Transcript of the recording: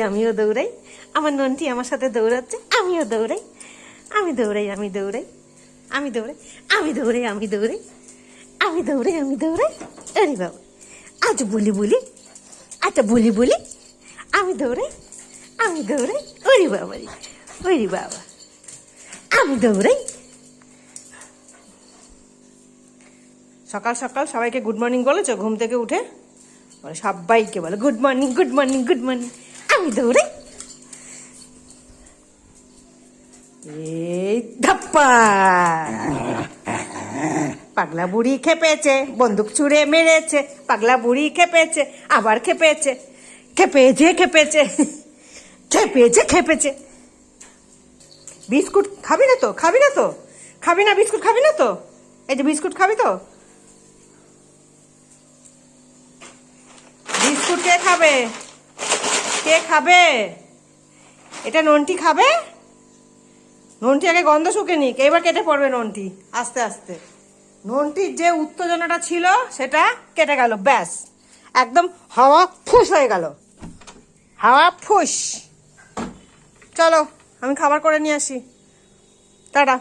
আমিও দৌড়াই, আমার নন্টি আমার সাথে দৌড়াচ্ছে, আমিও দৌড়াই, আমি দৌড়াই, আমি দৌড়াই, আমি দৌড়াই, আমি দৌড়াই, আমি দৌড়াই, আমি দৌড়াই, আমি দৌড়াই। আরে বাবা, আজ বলি বলি, আচ্ছা বলি বলি, আমি দৌড়াই, আমি দৌড়াই। ওরে বাবা রে, ওরে বাবা, আমি দৌড়াই। সকাল সকাল সবাইকে গুড মর্নিং বলেছো? ঘুম থেকে উঠে বলে, সবাইকে বলে good morning, good morning, good morning. আমি দৌড়াই, এই ধাপ্পা। পাগলা বুড়ি খেপেছে, বন্দুক ছুঁড়ে মেরেছে, পাগলা বুড়ি খেপেছে, আবার খেপেছে, খেপেছে, খেপেছে, খেপেছে, খেপেছে। বিস্কুট খাবি না তো? খাবি না তো? খাবি না বিস্কুট? খাবি না তো? এই যে বিস্কুট খাবি তো? বিস্কুট কে খাবে? কে খাবে? এটা নন্টি খাবে? নন্টি আগে গন্ধ শুকে নিক, এবার কেটে পড়বে নন্টি আস্তে আস্তে। নন্টির যে উত্তেজনাটা ছিল সেটা কেটে গেল, ব্যাস একদম হাওয়া ফুস হয়ে গেল, হাওয়া ফুস। চলো আমি খাবার করে নিয়ে আসি, টাটা।